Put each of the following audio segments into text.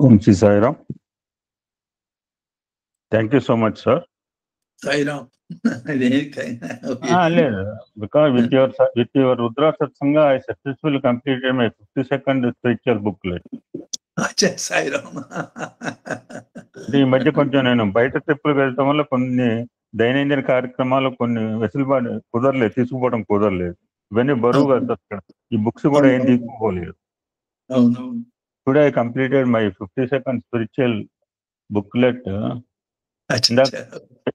Om Shri Sairam. Thank you so much sir. Sairam. లేదు, because with your Rudra Satsanga, I successfully completed my 52nd spiritual booklet. Sairam. ఈ మధ్య కొంచెం నేను బయట ట్రిప్పులు వెళ్ళటం వల్ల కొన్ని దైనందిన కార్యక్రమాలు కొన్ని వెసులుబాటు కుదరలేదు, తీసుకుపోవడం కుదరలేదు. ఇవన్నీ బరువు కదా అక్కడ. ఈ బుక్స్ కూడా ఏం తీసుకుపోలేదు. అవునవును. Today I completed my 52nd spiritual booklet.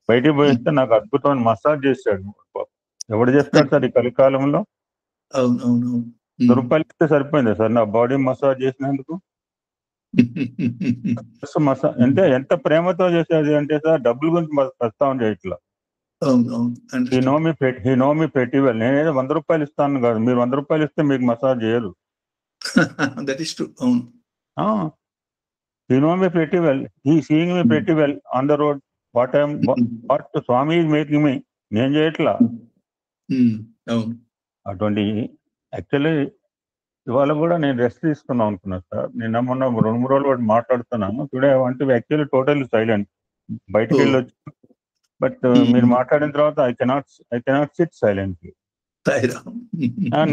బయటికి పోయిస్తే నాకు అద్భుతమైన మసాజ్ చేశాడు. ఎవడు చేస్తాడు సార్ ఈ కలికాలంలో? అవునవును. రూపాయలు ఇస్తే సరిపోయింది సార్ నా బాడీ మసాజ్ చేసినందుకు. ఎంత ప్రేమతో చేసేది అంటే సార్, డబ్బుల గురించి ప్రస్తావన చేయట్లా. హీ నో మీ పెట్టి వెల్. నేనేదో 100 రూపాయలు ఇస్తాను కాదు, మీరు 100 రూపాయలు ఇస్తే మీకు మసాజ్ చేయరు. హీ నో మీ పెట్టి వెల్, హీ సీయింగ్ మీ పెట్టి well on the road. What swami is making me, నేను చేయట్లా. అటువంటి యాక్చువల్లీ ఇవాళ కూడా నేను రెస్ట్ తీసుకుందాం అనుకున్నాను సార్. నేను మొన్న 2-3 రోజులు పాటు మాట్లాడుతున్నాను. Today I want to be actually totally silent. బయటకు వెళ్ళొచ్చు, బట్ మీరు మాట్లాడిన తర్వాత ఐ కెనాట్ సిట్ సైలెంట్లీ.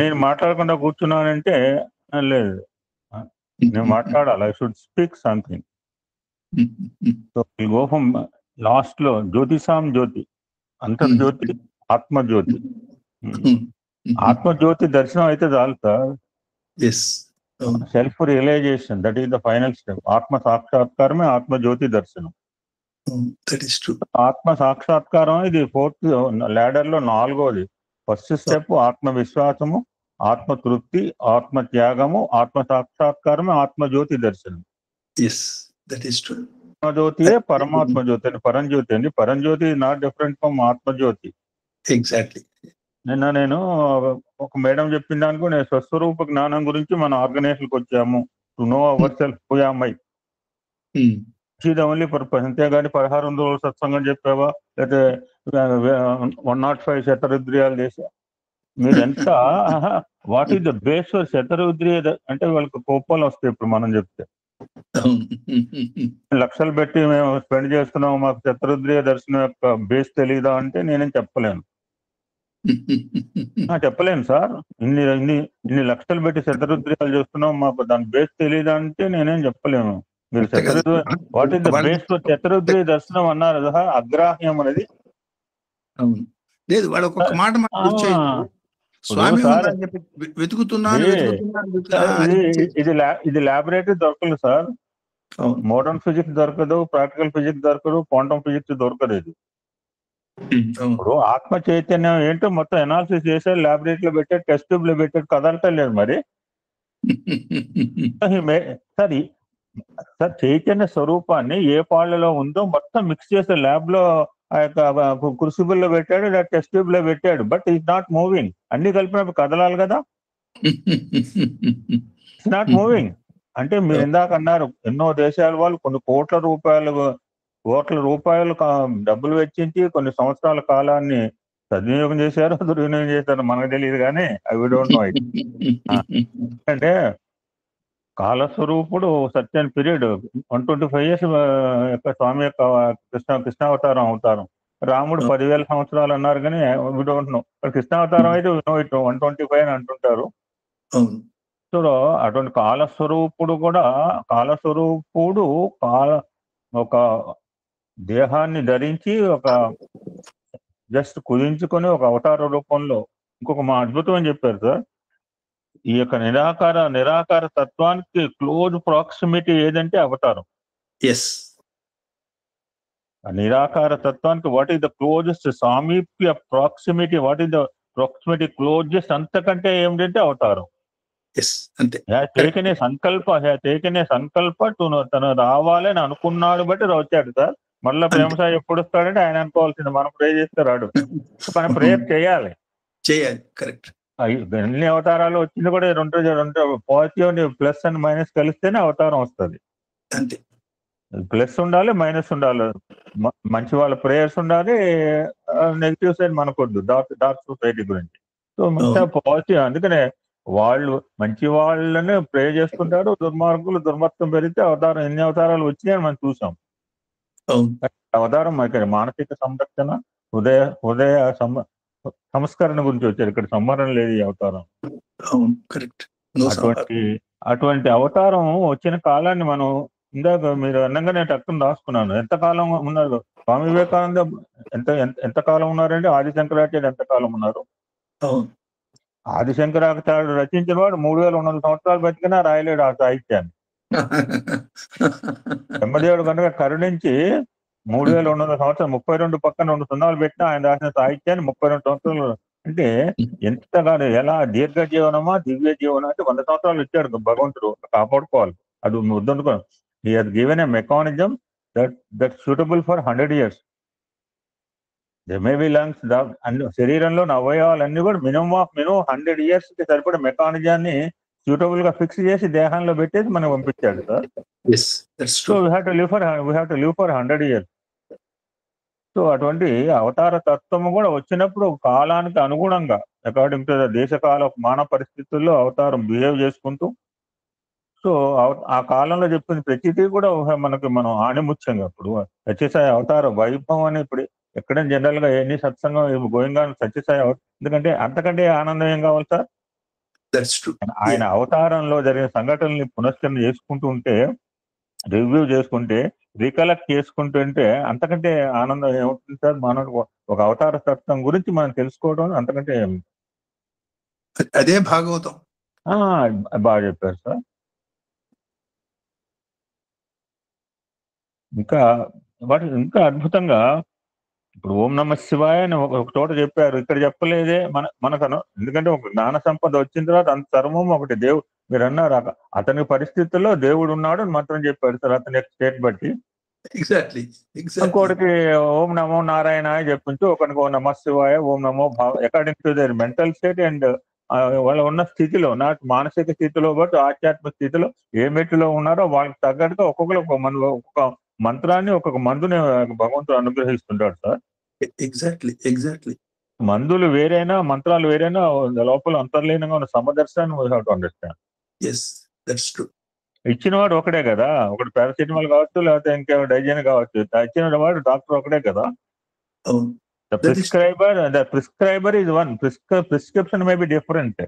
నేను మాట్లాడకుండా కూర్చున్నానంటే లేదు, నేను మాట్లాడాలి. I should speak something. So will go from last లో జ్యోతిషాం జ్యోతి, అంతర్జ్యోతి, ఆత్మజ్యోతి. ఆత్మజ్యోతి దర్శనం అయితే చాలు sir. Self realization, that is the final step. ఆత్మ సాక్షాత్కారమే ఆత్మజ్యోతి దర్శనం. ఆత్మ సాక్షాత్కారం ఇది 4th ల్యాడర్ లో 4వది. ఫస్ట్ స్టెప్ ఆత్మ విశ్వాసము, ఆత్మ తృప్తి, ఆత్మ త్యాగము, ఆత్మ సాక్షాత్కారమే ఆత్మజ్యోతి దర్శనం. ఆత్మజ్యోతియే పరమాత్మ జ్యోతి అండి, పరంజ్యోతి అండి. పరంజ్యోతి నాట్ డిఫరెంట్ ఫ్రమ్ ఆత్మజ్యోతి. ఎగ్జాక్ట్లీ. నేను ఒక మేడం చెప్పిన దానికి నేను స్వస్వరూప జ్ఞానం గురించి మన ఆర్గనైజేషన్కి వచ్చాము. To know our self who am I. ఇది ఓన్లీ పర్పస్. అంతేగాని 1600 రోజులు సత్సంగం చెప్పావా, లేకపోతే 105 శతరుద్రియాలు చేసా. మీరు ఎంత what is the base for శతరుద్రియ అంటే వాళ్ళకి కోపాలు వస్తాయి ఇప్పుడు మనం చెప్తే. లక్షలు పెట్టి మేము స్పెండ్ చేస్తున్నాము, మాకు శతరుద్రియ దర్శనం యొక్క బేస్ తెలీదా అంటే నేనేం చెప్పలేను. చెప్పలేను సార్. ఇన్ని లక్షలు పెట్టి శతరుద్రియాలు చేస్తున్నాం, మాకు దాని బేస్ తెలీదా అంటే నేనేం చెప్పలేను. మీరు what is the base for శతరుద్రియ దర్శనం అన్నారు కదా, అగ్రాహ్యం అనేది. లేదు, వాడు ఒక్కొక్క మాట స్వామి వెతుకుతున్నాను. ఇది ల్యాబొరేటరీ దొరకదు సార్. మోడర్న్ ఫిజిక్స్ దొరకదు, ప్రాక్టికల్ ఫిజిక్స్ దొరకదు, క్వాంటమ్ ఫిజిక్స్ దొరకదు. ఇది ఇప్పుడు ఆత్మ చైతన్యం ఏంటో మొత్తం ఎనాలిసిస్ చేశారు, ల్యాబొరేటరీలో పెట్టారు, టెస్ట్ ట్యూబ్ లో పెట్టారు, కదలటం లేదు మరి. సార్ చైతన్య స్వరూపాన్ని ఏ పాళ్ళలో ఉందో మొత్తం మిక్స్ చేసే ల్యాబ్ లో ఆ యొక్క క్రూసిబుల్ లో పెట్టాడు, టెస్ట్ ట్యూబ్ లో పెట్టాడు, బట్ ఈస్ నాట్ మూవింగ్. అన్ని కలిపినప్పుడు కదలాలి కదా, ఇట్స్ నాట్ మూవింగ్. అంటే మీరు ఇందాక అన్నారు ఎన్నో దేశాల వాళ్ళు కొన్ని కోట్ల రూపాయలు డబ్బులు వెచ్చించి కొన్ని సంవత్సరాల కాలాన్ని సద్వినియోగం చేశారు, దుర్వినియోగం చేశారు, మనకు తెలియదు కానీ ఐ డోంట్ నో ఇట్. అంటే కాలస్వరూపుడు సత్యన్ పీరియడ్ 125 years యొక్క స్వామి యొక్క కృష్ణావతారం అవతారం. రాముడు 10,000 సంవత్సరాలు అన్నారు కానీ వి డోంట్ నో. కృష్ణావతారం అయితే నో ఇట్ 125 అని అంటుంటారు. సో అటువంటి కాలస్వరూపుడు ఒక దేహాన్ని ధరించి ఒక జస్ట్ కుదించుకొని ఒక అవతార రూపంలో ఇంకొక మా అద్భుతం అని చెప్పారు సార్. ఈ యొక్క నిరాకార తత్వానికి క్లోజ్ ప్రాక్సిమిటీ ఏదంటే అవతారం. నిరాకార తత్వానికి వాట్ ఈస్ ద క్లోజెస్ట్ సామీప్య proximity, what is the proximity closest అంతకంటే ఏమిటంటే అవతారం. టేకనే సంకల్ప తను రావాలని అనుకున్నాడు బట్టి వచ్చాడు సార్. మళ్ళీ ప్రేమసాయి ఎప్పుడు వస్తాడంటే ఆయన అనుకోవాల్సింది, మనం ప్రే చేస్తే రాడు, మనం ప్రేయర్ చేయాలి. కరెక్ట్. ఎన్ని అవతారాలు వచ్చింది కూడా రెండు పాజిటివ్ ప్లస్ అండ్ మైనస్ కలిస్తేనే అవతారం వస్తుంది. అంతే, ప్లస్ ఉండాలి, మైనస్ ఉండాలి. మంచి వాళ్ళ ప్రేయర్స్ ఉండాలి, నెగిటివ్ సైడ్ మనకొద్దు డార్క్ సొసైటీ గురించి. So positive. అందుకనే వాళ్ళు మంచి వాళ్ళని ప్రే చేసుకుంటారు, దుర్మార్గులు దుర్మత్వం పెరిగితే అవతారం ఎన్ని అవతారాలు వచ్చినాయని మనం చూసాం. అవును అవతారం ఇక్కడ మానసిక సంరక్షణ, హృదయ హృదయ సంస్కరణ గురించి వచ్చారు. ఇక్కడ సంవరణ లేదు ఈ అవతారం. అవును కరెక్ట్. అటువంటి అవతారం వచ్చిన కాలాన్ని మనం ఇందాక మీరు అన్నగా నేను టక్కున రాసుకున్నాను. ఎంతకాలం ఉన్నారు స్వామి వివేకానంద? ఎంతకాలం ఉన్నారంటే ఆది శంకరాచార్య ఎంతకాలం ఉన్నారు? అవును ఆది శంకరాచార్యుడు రచించిన వాడు 3200 సంవత్సరాలు బతికినా రాయలేడు ఆ సాహిత్యాన్ని. బ్రహ్మదేవుడు కనుక కరుణించి 3200 సంవత్సరాలు 32 పక్కన 2 సున్నాలు పెట్టినా ఆయన రాసిన సాహిత్యాన్ని 32 సంవత్సరాలు అంటే ఎంతగానో ఎలా దీర్ఘ జీవనమా దివ్య జీవనం అంటే 100 సంవత్సరాలు ఇచ్చాడు భగవంతుడు. కాపాడుకోవాలి. అది వద్దనుకో. He has given a mechanism that suitable for 100 years. May be lungs శరీరంలో అవయవాలన్నీ కూడా మినిమం 100 years కి సరిపడే మెకానిజాన్ని సూటబుల్ గా ఫిక్స్ చేసి దేహంలో పెట్టేసి మనం పంపించాడు sir. So we have to live for 100 years. So అటువంటి అవతార తత్వము కూడా వచ్చినప్పుడు కాలానికి అనుగుణంగా అకార్డింగ్ టు ద దేశకాల మానవ పరిస్థితుల్లో అవతారం బిహేవ్ చేసుకుంటూ, సో ఆ కాలంలో చెప్పిన ప్రతిదీ కూడా మనం ఆణిముత్యంగా ఇప్పుడు సత్యసాయి అవతార వైభవం అని ఇప్పుడు ఎక్కడ జనరల్ గా ఎన్ని సత్సంగం గోయింగ్ ఆన్ సత్యసాయి ఎందుకంటే అంతకంటే ఆనందం ఏం కావాలి సార్? ఆయన అవతారంలో జరిగిన సంఘటనల్ని పునశ్చరణ చేసుకుంటూ ఉంటే, రివ్యూ చేసుకుంటే, రికలెక్ట్ చేసుకుంటుంటే అంతకంటే ఆనందం ఏమవుతుంది సార్? మానవుడు ఒక అవతార తత్వం గురించి మనం తెలుసుకోవడం అంతకంటే అదే భాగవతం. బాగా చెప్పారు సార్. ఇంకా ఇంకా అద్భుతంగా ఇప్పుడు ఓం నమ శివాయ అని ఒక చోట చెప్పారు, ఇక్కడ చెప్పలేదే మనకను. ఎందుకంటే ఒక జ్ఞాన సంపద వచ్చిన తర్వాత అంత సర్వము ఒకటి దేవుడు. మీరు అన్నారు అతని పరిస్థితుల్లో దేవుడు ఉన్నాడు అని మాత్రం చెప్పారు సార్, అతని స్టేట్ బట్టి. ఎగ్జాక్ట్లీ. ఇంకోటికి ఓం నమో నారాయణ చెప్పించు, ఒకరికి ఓం నమ శివాయ, ఓం నమో according to their mental state and వాళ్ళ ఉన్న స్థితిలో, నాకు మానసిక స్థితిలో బట్టి ఆధ్యాత్మిక స్థితిలో ఏ మెట్టులో ఉన్నారో వాళ్ళకి తగ్గట్టుగా ఒక్కొక్కరు ఒక్కొక్క మంత్రాన్ని ఒక్కొక్క మందుని భగవంతుడు అనుగ్రహిస్తుంటాడు సార్. ఎగ్జాక్ట్లీ. మందులు వేరైనా మంత్రాలు వేరైనా లోపల అంతర్లీనంగా ఉన్న సమదర్శనాన్ని వీ హావ్ టు అండర్స్టాండ్. ఇచ్చిన వాడు ఒకడే కదా. ఒకటి పారాసిటమాల్ కావచ్చు, లేకపోతే ఇంకా డైజన్ కావచ్చు. ఇచ్చిన వాడు డాక్టర్ ఒకడే కదా. The prescriber is one. Prescription may be different.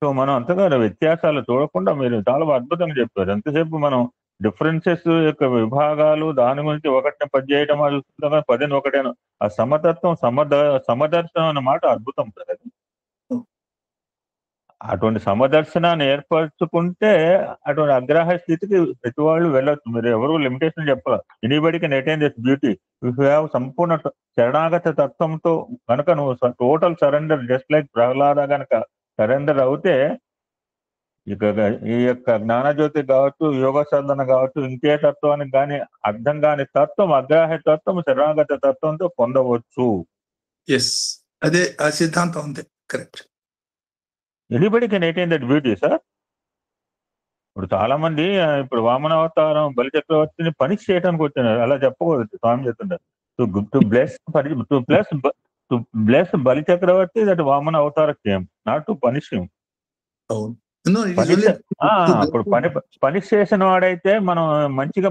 So మనం అంతగా వ్యత్యాసాలు చూడకుండా మీరు చాలా అద్భుతంగా చెప్పారు. ఎంతసేపు మనం డిఫరెన్సెస్ యొక్క విభాగాలు దాని గురించి ఒకటిని 10 చేయడం, 10 ఒకటేను. ఆ సమతత్వం సమదర్శనం అన్న మాట అద్భుతం సార్. అది అటువంటి సమదర్శనాన్ని ఏర్పరచుకుంటే అటువంటి అగ్రహ స్థితికి ప్రతి వాళ్ళు వెళ్ళొచ్చు. మీరు ఎవరు లిమిటేషన్ చెప్పాలి. Anybody can attain this beauty if you have సంపూర్ణ శరణాగత తత్వంతో కనుక నువ్వు total surrender, just like Prahlada కనుక సరెండర్ అవుతే ఇక ఈ యొక్క జ్ఞానజ్యోతి కావచ్చు, యోగ సాధన కావచ్చు, ఇంకే తత్వానికి కానీ అర్థం కాని తత్వం, అగ్రహ తత్వం శరణాగత తత్వంతో పొందవచ్చు. అదే ఆ సిద్ధాంతం ఉంది. Correct. Anybody can attain that beauty sir. ఇప్పుడు చాలా మంది ఇప్పుడు వామన అవతారం బలిచక్రవర్తిని పనిష్ చేయడానికి వచ్చినారు. అలా చెప్పకూడదు. స్వామి చెప్తుంటారు to bless Balichakravarti that Vamana avatara came, not to punish him. ఇప్పుడు పనిష్ చేసిన వాడైతే మనం మంచిగా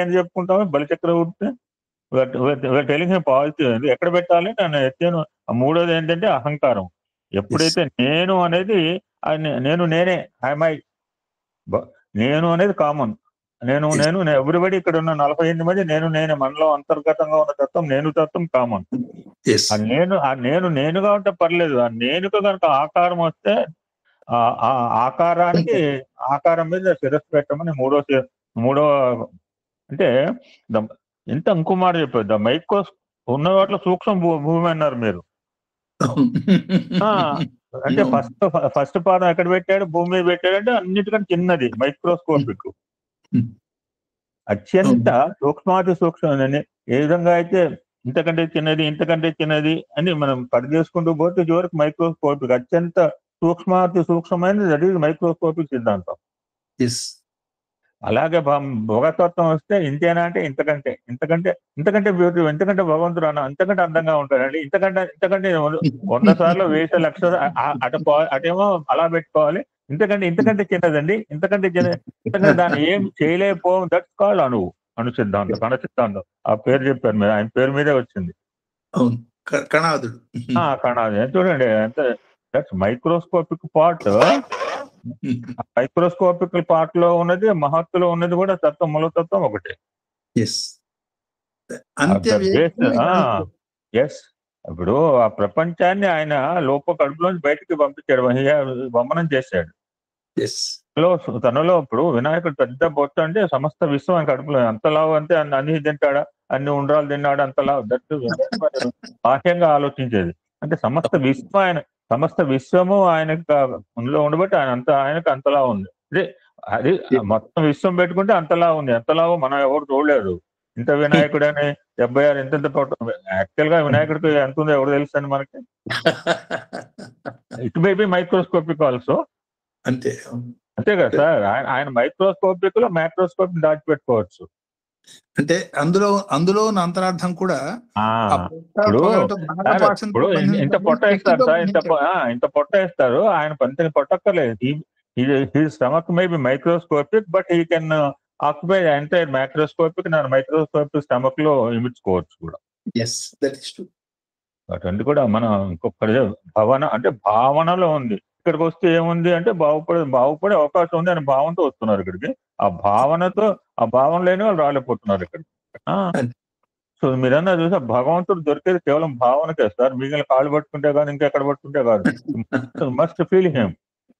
ఏం చెప్పుకుంటాము? బలిచక్రవర్తి టెలింగ్ హిమ్ పాజిటివ్ ఎక్కడ పెట్టాలి నన్ను ఎత్తాను. మూడోది ఏంటంటే అహంకారం. ఎప్పుడైతే నేను అనేది నేనే నేను అనేది కామన్. నేను ఎవ్రీబడి ఇక్కడ ఉన్న 48 మంది నేనే. మనలో అంతర్గతంగా ఉన్న తత్వం నేను తత్వం కామన్. నేనుగా ఉంటే పర్లేదు. ఆ నేనుకు కనుక ఆకారం వస్తే ఆ ఆకారం మీద శిరస్సు పెట్టమని మూడో అంటే ఎంత ఇంకో మాట చెప్పారు. ద మైక్రో ఉన్న వాటిలో సూక్ష్మ భూమి అన్నారు మీరు. అంటే ఫస్ట్ పాదం ఎక్కడ పెట్టాడు? భూమి మీద పెట్టాడంటే అన్నిటికంటే చిన్నది, మైక్రోస్కోపిక్. అత్యంత సూక్ష్మాతి సూక్ష్మ ఏ విధంగా అయితే ఇంతకంటే చిన్నది అని మనం కట్ చేసుకుంటూ పోతే చివరికి మైక్రోస్కోపిక్, అత్యంత సూక్ష్మాతి సూక్ష్మమైనది. దట్ ఈజ్ మైక్రోస్కోపిక్ సిద్ధాంతం. అలాగే భోగతత్వం వస్తే ఇంతేనా అంటే ఇంతకంటే ఇంతకంటే ఇంతకంటే బ్యూటీ, ఇంతకంటే భగవంతుడు అన్న ఇంతకంటే అందంగా ఉంటాడండి, ఇంతకంటే 100 సార్లు 1000 లక్షలు అటేమో అలా పెట్టుకోవాలి, ఇంతకంటే చిన్నదండి, ఇంతకంటే దాన్ని ఏం చేయలేకపోం. దట్స్ కాల్డ్ అణు సిద్ధాంతం, కణ సిద్ధాంతం. ఆ పేరు చెప్పారు మీరు, ఆయన పేరు మీదే వచ్చింది. అవును, కణాదుడు. కణాది చూడండి, ఎంత that's microscopic part. Microscopic part లో ఉన్నది, మహత్తులో ఉన్నది కూడా తత్వం, మూలతత్వం ఒకటే. ఎస్. ఇప్పుడు ఆ ప్రపంచాన్ని ఆయన కడుపులోంచి బయటికి పంపించాడు, వమనం చేశాడు. తనలో ఇప్పుడు వినాయకుడు పెద్ద బొత్త అంటే సమస్త విశ్వం కడుపులో అంతలావు, అంతే అన్ని తింటాడా, అన్ని ఉండ్రాలు తిన్నాడు అంతలావు. బాహ్యంగా ఆలోచించేది అంటే సమస్త విశ్వము ఆయనలో ఉండబట్టి ఆయనకు అంతలా ఉంది. అది మొత్తం విశ్వం పెట్టుకుంటే అంతలా ఉంది. ఎంతలావు మనం ఎవరు చూడలేదు. ఇంత వినాయకుడు అని 76 ఇంత యాక్చువల్ గా వినాయకుడికి ఎంత ఉందో ఎవరు తెలుసు అండి మనకి. It may be microscopic also. అంతే కదా సార్, ఆయన మైక్రోస్కోపిక్ లో మైక్రోస్కోపిక్ దాచిపెట్టుకోవచ్చు. అంటే అందులో అంతరార్థం కూడా ఇప్పుడు ఇంత పొట్ట వేస్తారు సార్, ఇంత పొట్ట వేస్తారు, ఆయన పంతిని పొట్టక్కర్లేదు. He stomach may be microscopic, but he can occupy entire microscopic, microscopic stomach లో ఇమిడ్చుకోవచ్చు కూడా. అటువంటి కూడా మనం ఇంకొకటి అంటే భావనలో ఉంది. ఇక్కడికి వస్తే ఏముంది అంటే బాగుపడే అవకాశం ఉంది అని భావంతో వస్తున్నారు ఇక్కడికి. ఆ భావన లేని వాళ్ళు రాలేకపోతున్నారు ఇక్కడికి. సో మీరన్నా చూసా, భగవంతుడు దొరికేది కేవలం భావనకే సార్. మిగిలిన కాళ్ళు పట్టుకుంటే కాదు, ఇంకెక్కడ పట్టుకుంటే కాదు. Must feel him.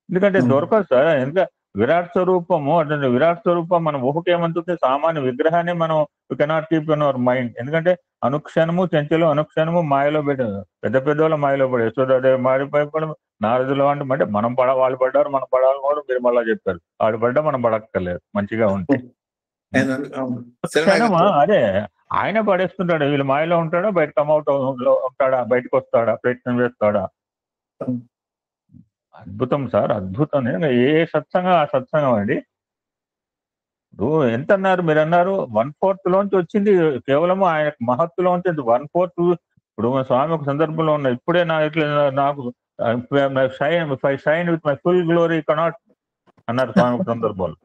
ఎందుకంటే దొరకదు సార్. ఎందుకంటే విరాట్ స్వరూపం మన ఊహకేమంటుంది, సామాన్య విగ్రహాన్ని మనం cannot keep in our mind. ఎందుకంటే అనుక్షణము చంచలం, అనుక్షణము మాయలో పెద్ద పెద్దవాళ్ళ మాయలో పడే యశోదాదేవి మాడిపోయి నారదులు అంటే వాళ్ళు పడ్డారు, మనం పడాలని కూడా మీరు మళ్ళా చెప్పారు. వాడు పడ్డా మనం పడక్కర్లేదు మంచిగా ఉంటే. అదే ఆయన పడేస్తుంటాడు, వీళ్ళు మాయలో ఉంటాడా, బయట కమ్అవుట్ ఉంటాడా, బయటకు వస్తాడా, ప్రయత్నం చేస్తాడా. అద్భుతం సార్, అద్భుతం. ఏ సత్సంగం ఆ సత్సంగం అండి. ఇప్పుడు ఎంత అన్నారు మీరు, అన్నారు 1/4 లోంచి వచ్చింది కేవలము ఆయన మహత్తులోంచి 1/4. ఇప్పుడు మా స్వామి ఒక సందర్భంలో ఉన్న, ఇప్పుడే నాకు shine with my full glory cannot అన్నారు స్వామి ఒక సందర్భంలో.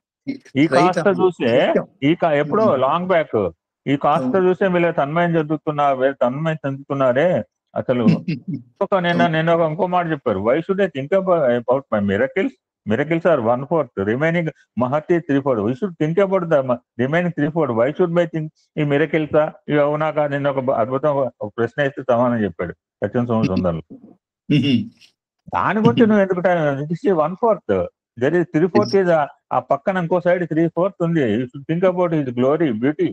ఈ కాస్త చూసే ఎప్పుడో లాంగ్ బ్యాక్, ఈ కాస్త చూసే వీళ్ళు తన్మయం చెందుతున్నారే అసలు. నేను ఇంకో మాట చెప్పారు, why should I think about my miracles are 1/4, remaining మహతి 3/4. Why should think about the remaining 3/4. Why should my think ఈ మిరకిల్సా ఇవి అవునా కాదు. నిన్న ఒక అద్భుతం ఒక ప్రశ్న ఇస్తే సమానం చెప్పాడు సత్యం సుందర్లు. దాని గురించి నువ్వు ఎందుకు 1/4, దర్ ఇస్ 3/4 ఇస్ ఆ పక్కన ఇంకో సైడ్ 3/4 ఉంది. You should think about his glory, beauty.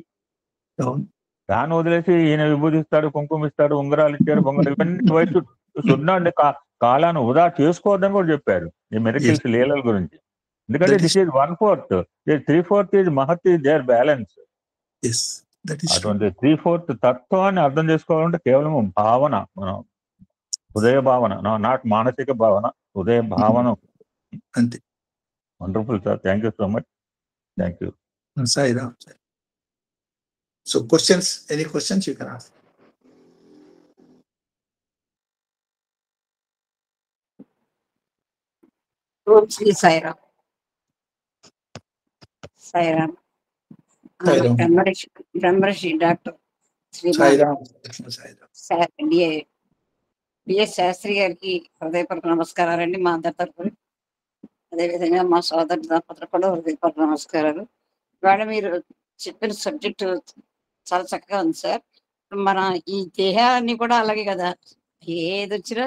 దాన్ని వదిలేసి ఈయన విభూతిస్తాడు, కుంకుమ ఇస్తాడు, ఉంగరాలు ఇచ్చాడు, బొంగరాలు, ఇవన్నీ వయసు సున్నాండి. కాలాన్ని వృధా చేసుకోవద్దని కూడా చెప్పారు ఈ మిరకిల్స్ లీలల గురించి. ఎందుకంటే దిస్ ఈజ్ 1/4, 3/4 ఈజ్ మహత్, ఈజ్ దేర్ బ్యాలెన్స్. అటువంటి 3/4 తత్వాన్ని అర్థం చేసుకోవాలంటే కేవలం భావన, హృదయ భావన, నాట్ మానసిక భావన, హృదయ భావన. అంతే. Wonderful sir, thank you so much. Thank you. Sairam. So questions, any questions you can ask. Sri Sairam. Brahmarishi Dr. BS Shastri గారికి హృదయపూర్వక నమస్కారాలండి మా అందరి తరఫున. అదేవిధంగా మా సోదరు దంపతులు కూడా హృదయపూర్వక నమస్కారాలు. ఇవాళ మీరు చెప్పిన సబ్జెక్టు చాలా చక్కగా ఉంది సార్. మన ఈ దేహాన్ని కూడా అలాగే కదా, ఏది వచ్చినా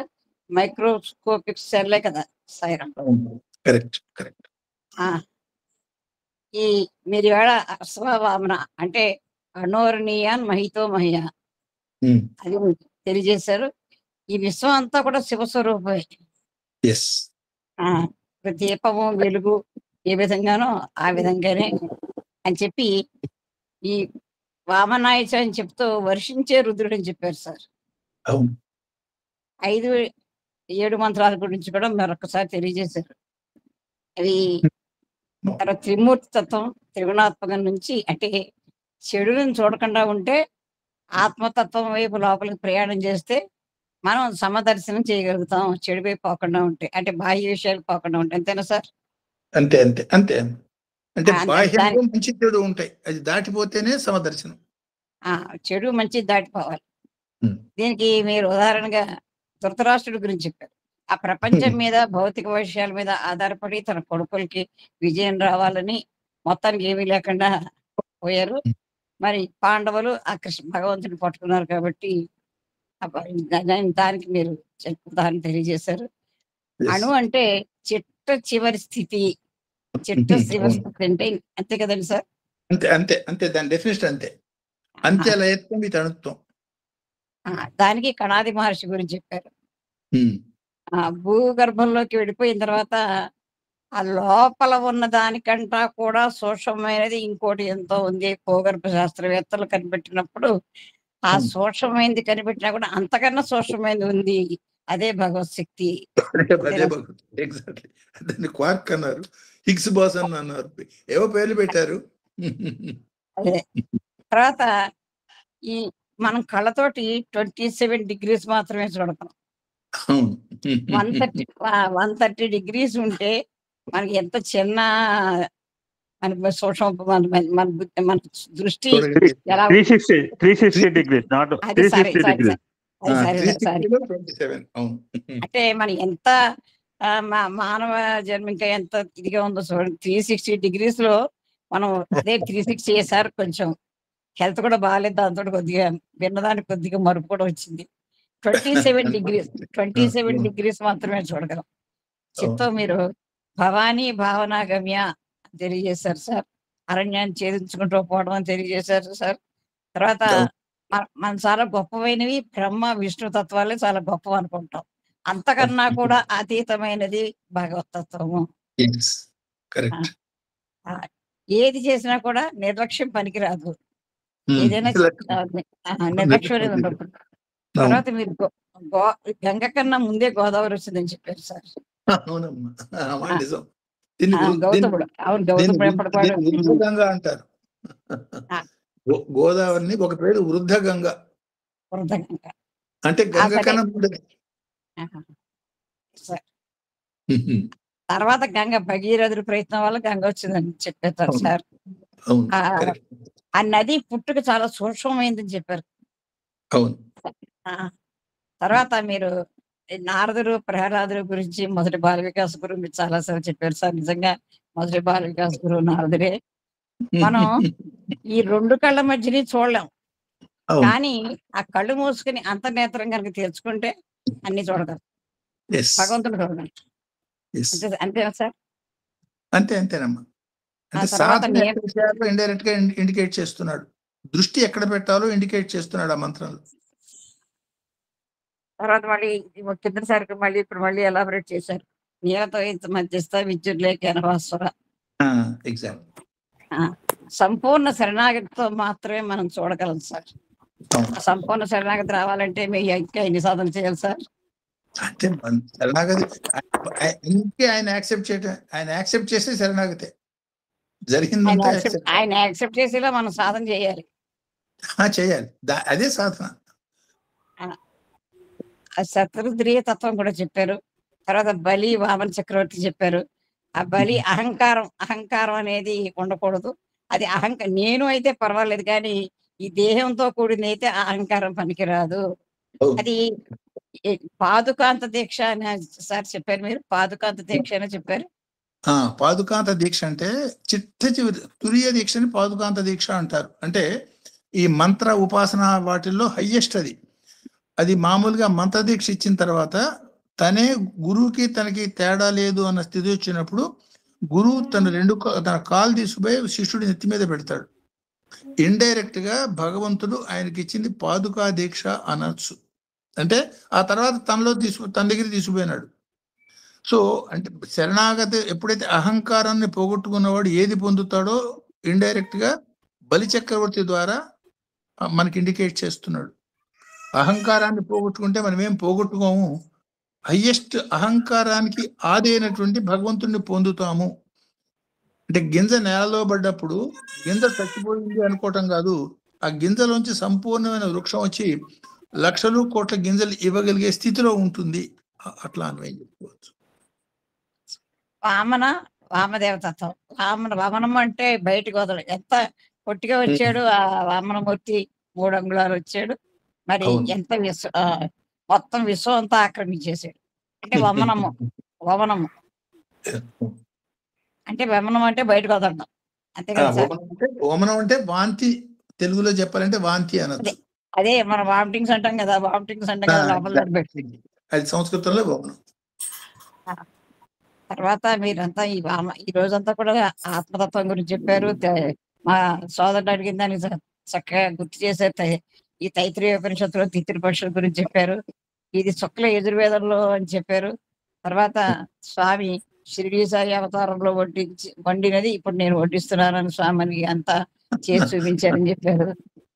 మైక్రోస్కోపిక్ సెల్లే కదా సాయిరామ్. ఈ మీరు ఇవాళ అశ్వవామన అంటే అణోరణీయాన్ మహితో మహ్య అది తెలియజేశారు. ఈ విశ్వం అంతా కూడా శివస్వరూపమే. దీపము వెలుగు ఏ విధంగానో ఆ విధంగానే అని చెప్పి ఈ వామనాయచ అని చెప్తూ వర్షించే రుద్రుడు అని చెప్పారు సార్. 5-7 మంత్రాల గురించి కూడా మరొకసారి తెలియజేశారు. అవి తర్వాత త్రిమూర్తి తత్వం, త్రిగుణాత్మకం నుంచి అంటే చెడులను చూడకుండా ఉంటే ఆత్మతత్వం వైపు లోపలికి ప్రయాణం చేస్తే మనం సమదర్శనం చేయగలుగుతాం. చెడు వైపు పోకుండా ఉంటే అంటే బాహ్య విషయాలకు పోకుండా ఉంటే అంతేనా సార్? అంతే అంతే అంతే అంటే అంతే బాహ్యంలో దాని మంచి చెడు ఉంటాయి, అది దాటిపోతేనే సమదర్శనం. చెడు మంచి దాటిపోవాలి. ఉమ్. దీనికి మీరు ఉదాహరణగా ధృతరాష్ట్రుడి గురించి చెప్పారు. ఆ ప్రపంచం మీద భౌతిక విషయాల మీద ఆధారపడి తన కొడుకులకి విజయం రావాలని మొత్తానికి ఏమీ లేకుండా పోయారు. మరి పాండవులు ఆ కృష్ణ భగవంతుని పట్టుకున్నారు కాబట్టి దానికి మీరు ఉదాహరణ తెలియజేశారు. Yes. అణు అంటే చిట్ట చివరి స్థితి. చిట్ట చివరి అవును. స్థితి అంటే అంతే కదండి సార్? అంతే అంతే అంతే దాని డెఫినేషన్ అంతే. అంత్య లయత్వం ఇది అణుత్వం. దానికి కణాది మహర్షి గురించి చెప్పారు. ఉమ్. భూగర్భంలోకి వెళ్ళిపోయిన తర్వాత ఆ లోపల ఉన్న దానికంటా కూడా సూక్ష్మమైనది ఇంకోటి ఎంతో ఉంది. భూగర్భ శాస్త్రవేత్తలు కనిపెట్టినప్పుడు ఆ అవును. సూక్ష్మమైనది కనిపెట్టినా కూడా అంతకన్నా సూక్ష్మమైనది ఉంది. అదే భగవత్ శక్తి. అదే భగవంతుడు ఎగ్జాక్ట్లీ. దాన్ని క్వార్క్ అన్నారు, హిగ్స్ బోసన్ అన్నారు, ఏవో పేర్లు పెట్టారు. అదే తర్వాత ఈ మనం కళ్ళతోటి 27 degrees మాత్రమే చూడగలం. అవును. 130 degrees ఉంటే మనకి ఎంత చిన్న మన సూక్ష్మ మన దృష్టి చూడండి. ఎలా 360 degrees, not అది సరే 360 సరే degrees. అది సరే సరే 360 అవును. అంటే మనం ఎంత మానవ జన్మ ఇంకా ఎంత ఇదిగా ఉందో చూడండి. 360 degrees లో మనం అదే 360 చేశారు. కొంచెం హెల్త్ కూడా బాగాలేదు, దాంతో కొద్దిగా విన్నదానికి కొద్దిగా మరుపు కూడా వచ్చింది. 27 degrees మాత్రమే చూడగలం. చిత్తో మీరు భవానీ భావనాగమ్య తెలియజేశారు సార్. అరణ్యాన్ని ఛేదించుకుంటూ పోవడం అని తెలియజేశారు సార్. తర్వాత మన చాలా గొప్పమైనవి బ్రహ్మ విష్ణు తత్వాలే చాలా గొప్పవి అనుకుంటాం. అంతకన్నా కూడా అతీతమైనది భగవతత్వము. కరెక్ట్. ఏది చేసినా కూడా నిర్లక్ష్యం పనికిరాదు. ఏదైనా నిర్లక్ష్యం అనేది ఉండకూడదు. తర్వాత మీరు గంగ కన్నా ముందే గోదావరి వచ్చిందని చెప్పారు సార్. అవునమ్మా నిజం. గౌతముడు అవును గౌతముడు ఎప్పటివాడు వృద్ధగంగా అంటారు. గోదావరిని ఒక పేరు వృద్ధగంగా అంటే గంగ కన్నా ముందే. తర్వాత గంగ భగీరథుడి ప్రయత్నం వల్ల గంగ వచ్చిందని చెప్పారు సార్. ఆ నది పుట్టుక చాలా సూక్ష్మమైందని చెప్పారు. అవును. తర్వాత మీరు నారదుడు ప్రహ్లాదుడు గురించి మొదటి బాల వికాస గురువు మీరు చాలాసార్లు చెప్పారు సార్. నిజంగా మొదటి బాల వికాస గురువు నారదుడే. మనం ఈ రెండు కళ్ళ మధ్యని చూడలేం, కానీ ఆ కళ్ళు మూసుకుని అంతర్నేత్రం కనుక తెలుసుకుంటే అన్ని చూడగలం. భగవంతుడు చూడగలం. అంతేనా సార్? అంతేనమ్మా. అంటే సాధన ఇండైరెక్ట్ గా ఇండికేట్ చేస్తున్నాడు, దృష్టి ఎక్కడ పెట్టాలో ఇండికేట్ చేస్తున్నాడు ఆ మంత్రంలో. తర్వాత మళ్ళీ కిందసారికి మళ్ళీ ఇప్పుడు మళ్ళీ ఎలాబరేట్ చేశారు. నీలతో ఇంత మధ్యస్థ విద్యుత్లేక అనవాస్వర. సంపూర్ణ శరణాగతితో మాత్రమే మనం చూడగలం సార్. సంపూర్ణ శరణాగతి రావాలంటే మీరు ఇంకా ఎన్ని సాధన చేయాలి సార్? అంటే శరణాగతి ఆయన యాక్సెప్ట్ చేస్తే శరణాగతి జరిగింది. ఆయన యాక్సెప్ట్ చేసేలా మనం సాధన చేయాలి. అదే సాధన. శత్రుద్రియ తత్వం కూడా చెప్పారు. తర్వాత బలి వామన చక్రవర్తి చెప్పారు. ఆ బలి అహంకారం అనేది ఉండకూడదు. అది నేను అయితే పర్వాలేదు, కానీ ఈ దేహంతో కూడింది అయితే అహంకారం పనికిరాదు. అది పాదుకాంత దీక్ష అని సార్ చెప్పారు. మీరు పాదుకాంత దీక్ష అని చెప్పారు. పాదుకాంత దీక్ష అంటే చిట్ట చివరి తురియ దీక్షని పాదుకాంత దీక్ష అంటారు. అంటే ఈ మంత్ర ఉపాసన వాటిల్లో హయ్యెస్ట్ అది మామూలుగా మంత్ర దీక్ష ఇచ్చిన తర్వాత తనే గురువుకి తనకి తేడా లేదు అన్న స్థితి వచ్చినప్పుడు గురువు తన కాలు తీసుకుపోయి శిష్యుడి నెత్తి మీద పెడతాడు. ఇండైరెక్ట్ గా భగవంతుడు ఆయనకి ఇచ్చింది పాదుకా దీక్ష అనొచ్చు. అంటే ఆ తర్వాత తన దగ్గర తీసుకుపోయినాడు. సో అంటే శరణాగతి ఎప్పుడైతే అహంకారాన్ని పోగొట్టుకున్నవాడు ఏది పొందుతాడో ఇండైరెక్ట్ గా బలి చక్రవర్తి ద్వారా మనకి ఇండికేట్ చేస్తున్నాడు. అహంకారాన్ని పోగొట్టుకుంటే మనం ఏం పోగొట్టుకోము, హయ్యెస్ట్ అహంకారానికి ఆది అయినటువంటి భగవంతుడిని పొందుతాము అంటే గింజ నేలలో పడ్డప్పుడు గింజ చచ్చిపోయింది అనుకోవటం కాదు, ఆ గింజలోంచి సంపూర్ణమైన వృక్షం వచ్చి లక్షలు కోట్ల గింజలు ఇవ్వగలిగే స్థితిలో ఉంటుంది. అట్లా అన్వయం చెప్పుకోవచ్చు. వామన వామదేవతత్వం. వమనం అంటే బయటకు వదలడు. ఎంత పొట్టిగా వచ్చాడు ఆ వామనమూర్తి, 3 అంగుళాలు వచ్చాడు. మరి అవును. ఎంత మొత్తం విశ్వం అంతా ఆక్రమించేశాడు. అంటే వమనము అంటే వమనం అంటే బయటకు వదలడం, అంతే కదా సార్? ఓమనం అంటే వాంతి, తెలుగులో చెప్పాలంటే వాంతి అనొచ్చు. అదే మన వామిటింగ్స్ అంటాం కదా, లోపల పెట్టి. అది సంస్కృతంలో ఓమనం. తర్వాత మీరంతా ఈ రోజంతా కూడా ఆత్మతత్వం గురించి చెప్పారు. మా సోదరుడు అడిగిన దానికి చక్కగా గుర్తు చేశారు. ఈ తైత్రీయ ఉపనిషత్తులో తిత్తిరిపక్షుల గురించి చెప్పారు. ఇది శుక్ల యజుర్వేదంలో అని చెప్పారు. తర్వాత స్వామి షిరిడీ సాయి అవతారంలో వండినది ఇప్పుడు నేను వడ్డిస్తున్నానని స్వామిని అంతా చేసి చూపించారని చెప్పారు.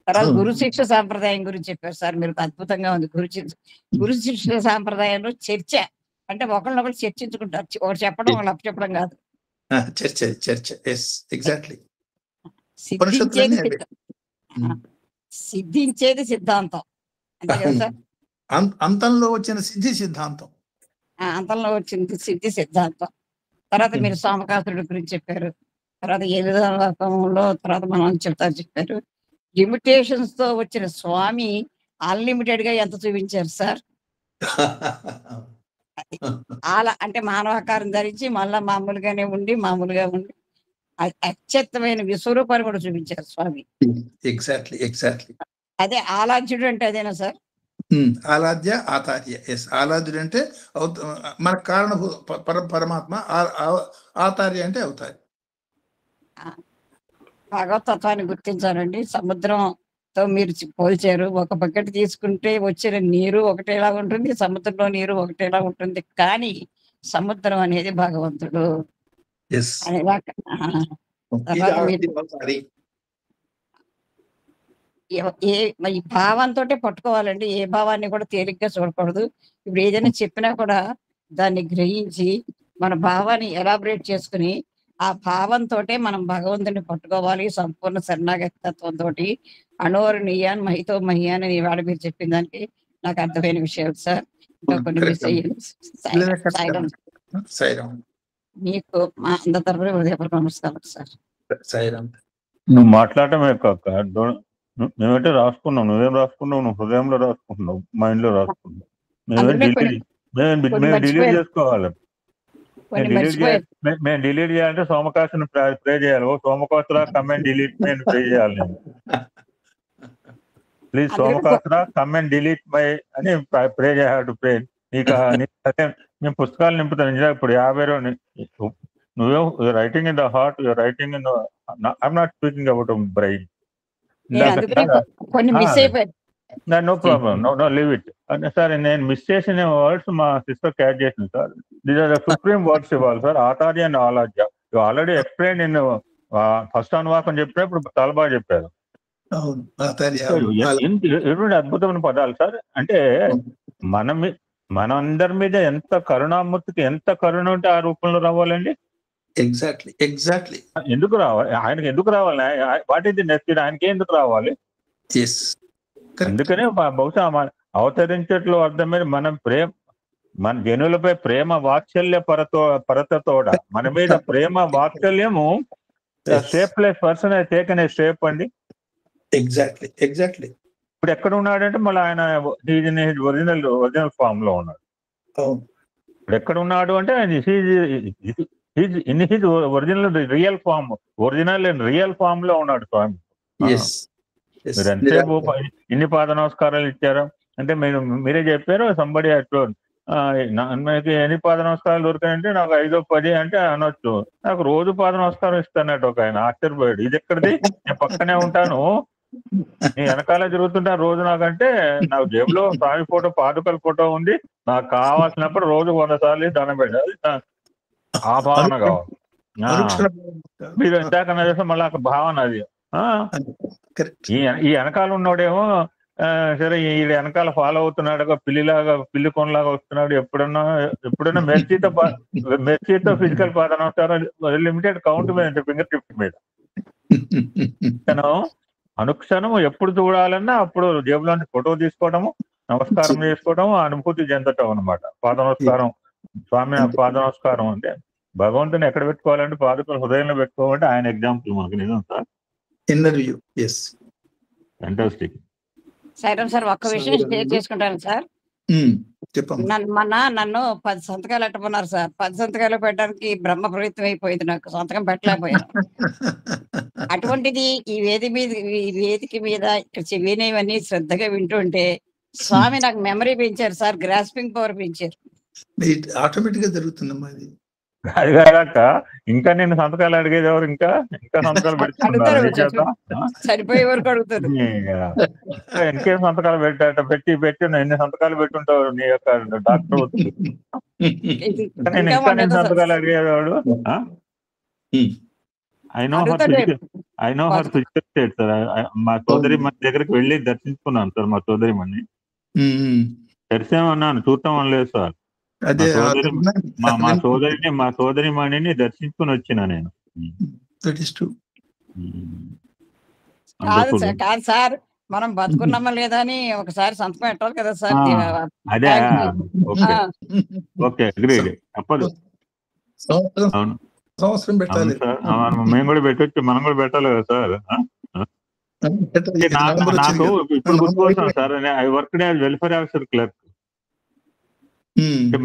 తర్వాత గురు శిక్ష సాంప్రదాయం గురించి చెప్పారు సార్. మీరు అద్భుతంగా ఉంది. గురు శిక్ష సాంప్రదాయంలో చర్చ అంటే ఒకళ్ళొకరు చర్చించుకుంటారు. ఒకటి చెప్పడం ఒకళ్ళు అప్పు చెప్పడం కాదు. చర్చ ఎగ్జాక్ట్లీ. సిద్ధించేది సిద్ధాంతం, అంతే కదా సార్? అంతంలో వచ్చిన సిద్ధి సిద్ధాంతం. అంతంలో వచ్చింది సిద్ధి సిద్ధాంతం. తర్వాత మీరు సోమకాసురుడి గురించి చెప్పారు. తర్వాత ఏలులో తర్వాత మనం చెప్పారు. లిమిటేషన్స్ తో వచ్చిన స్వామి అన్లిమిటెడ్ గా ఎంత చూపించారు సార్? అలా అంటే మానవాకారం ధరించి మళ్ళా మామూలుగా ఉండి అత్యుత్తమైన విశ్వరూపాన్ని కూడా చూపించారు స్వామి. ఎగ్జాక్ట్లీ. అదే ఆలాధ్యుడు అంటే అదేనా సార్? ఆలాధ్య ఆతార్య. ఆలాధ్యుడు అంటే మన కారణ పరమాత్మ, ఆతార్య అంటే అవతారి. భగవతత్వాన్ని గుర్తించాలండి. సముద్రంతో మీరు పోల్చారు. ఒక బకెట్ తీసుకుంటే వచ్చిన నీరు ఒకటేలా ఉంటుంది, సముద్రంలో నీరు ఒకటేలా ఉంటుంది. కానీ సముద్రం అనేది భగవంతుడు అనేలా. ఈ భావంతో పట్టుకోవాలండి. ఏ భావాన్ని కూడా తేలిగ్గా చూడకూడదు. ఇప్పుడు ఏదైనా చెప్పినా కూడా దాన్ని గ్రహించి మన భావాన్ని ఎలాబరేట్ చేసుకుని ఆ భావంతో మనం భగవంతుని పట్టుకోవాలి. సంపూర్ణ శరణాగతత్వంతో అణోరు నియాన్ మహితో మహియాన్ అని ఇవాళ మీరు చెప్పిన దానికి నాకు అర్థమైన విషయం సార్. ఇంకా కొన్ని విషయాలు మీకు మా అందరి తరఫున హృదయపూర్వక నమస్కారం సార్. నువ్వు మాట్లాడటమే కాక మేమైతే రాసుకున్నాం. నువ్వేం రాసుకున్నావు? నువ్వు హృదయంలో రాసుకుంటున్నావు, మైండ్ లో రాసుకున్నావు. మేము డిలీట్ చేసుకోవాలి. మేము డిలీట్ చేయాలంటే సోమకాసుని ప్రే చేయాలి. ఓ సోమకాసురా కమెంట్ డిలీట్ నేను ప్రే చేయాలి. నేను ప్లీజ్ సోమకాసురా కమెంట్ డిలీట్ మై అని ప్రే చేయాలి. ప్రే మేము పుస్తకాలు నింపుతాను. ఇప్పుడు 50 నువ్వే writing in the heart, your writing in I'm not speaking about brain. No problem, no leave it. Sir నేను మిస్ చేసిన వర్డ్స్ మా సిస్టర్ క్యాచ్ చేసింది sir. These are the supreme words ఇవ్వాలి సార్. ఆచార్య అండ్ ఆలాధ్య ఆల్రెడీ ఎక్స్ప్లెయిన్ ఇన్ ఫస్ట్ అనువాకం చెప్పారు, ఇప్పుడు చాలా బాగా చెప్పారు. ఎటువంటి అద్భుతమైన పదాలు సార్. అంటే మనందరి మీద ఎంత కరుణామూర్తికి ఎంత కరుణ ఉంటే ఆ రూపంలో రావాలండి. ఎగ్జాక్ట్లీ. ఎందుకు రావాలి? ఆయనకి ఎందుకు రావాలి? What is the next? ఆయనకి ఎందుకు రావాలి? అందుకనే బహుశా అవతరించట్లో అర్థమైన మన జనులపై ప్రేమ వాత్సల్య పరతతోడ మన మీద ప్రేమ వాత్సల్యము shapeless person taken a shape అండి. ఎగ్జాక్ట్లీ. ఇప్పుడు ఎక్కడ ఉన్నాడంటే మళ్ళీ ఆయన ఒరిజినల్ ఫామ్ లో ఉన్నాడు. ఇప్పుడు ఎక్కడ ఉన్నాడు అంటే in his original real form, original and real form లో ఉన్నాడు స్వామి. మీరు ఎంతసేపు ఇన్ని పాద నమస్కారాలు ఇచ్చారు అంటే మీరే చెప్పారు. సంబడి అట్లు మనకి ఎన్ని పాద నమస్కారాలు దొరికాయంటే నాకు 5 10 అంటే అనొచ్చు. నాకు రోజు పాద నమస్కారం ఇస్తానట్టు ఒక ఆయన ఆశ్చర్యపోయాడు. ఇది ఎక్కడిది? నేను పక్కనే ఉంటాను, నీ వెనకాల తిరుగుతుంటా రోజు. నాకంటే నాకు జేబులో స్వామి ఫోటో, పాదుకల ఫోటో ఉంది. నాకు కావాల్సినప్పుడు రోజు 100 సార్లు దండం పెట్టాలి. ఆ భావన కావాలి. మీరు ఇందాక మళ్ళీ భావన అది. ఈ వెనకాల ఉన్నోడేమో సరే ఈ వెనకాల ఫాలో అవుతున్నాడు, పిల్లి కొనలాగా వస్తున్నాడు, ఎప్పుడైనా మెర్చీతో ఫిజికల్ 10 నమస్కారాలు లిమిటెడ్ కౌంట్ మీద ఫింగర్ టిప్స్ మీద తను అనుక్షణం ఎప్పుడు చూడాలన్నా అప్పుడు జేబులోంచి ఫోటో తీసుకోవడము, నమస్కారం చేసుకోవడం, అనుభూతి చెందటం అనమాట. పాద నమస్కారం, స్వామి పాద నమస్కారం అంటే భగవంతుని ఎక్కడ పెట్టుకోవాలంటే పాదకులు హృదయంలో పెట్టుకోవాలంటే ఆయన ఎగ్జాంపుల్ మనకు. నిజం sir, inner view. Yes, fantastic. సైరం సార్, ఒక్క విషయం షేర్ చేసుకుంటాను సార్. నన్ను 10 సంతకాలు పెట్టమన్నారు సార్. 10 సంతకాలు పెట్టడానికి బ్రహ్మ ప్రయత్నం అయిపోయింది, నాకు సంతకం పెట్టలేకపోయాను. అటువంటిది ఈ వేదిక మీద ఇక్కడ వినేవన్నీ శ్రద్ధగా వింటుంటే స్వామి నాకు మెమరీ పెంచారు సార్, గ్రాస్పింగ్ పవర్ పెంచారు. ఆటోమేటిక్ గా జరుగుతుందమ్మా అది. అది కాక ఇంకా నేను సంతకాలు అడిగేది ఎవరు? ఇంకా సంతకాలు పెడుతున్నారు, సరిపోయే వరకు అడుగుతారు. ఇంకేం సంతకాలు పెట్టి ఎన్ని సంతకాలు పెట్టుంటావు నీ యొక్క డాక్టర్. నేను ఇంకా నేను సంతకాలు అడిగేవాడు. I know her physical state sir. మా సోదరి మన దగ్గరికి వెళ్ళి దర్శించుకున్నాను సార్. మా సోదరి మని దర్శనం చూడటం లేదు సార్. మా సోదరి మణిని దర్శించుకుని వచ్చిన నేను. కాదు సార్, మనం బతుకున్నామా లేదా అని ఒకసారి సంతకం పెట్టాలి కదా సార్. అదే ఓకే, అగ్రీడ్. తప్పదు, సంవత్సరం పెట్టాలి. మేము కూడా పెట్టొచ్చు, మనం కూడా పెట్టాలి కదా సార్. నాకు ఇప్పుడు గుర్తుకొస్తాను sir, I worked as welfare officer clerk.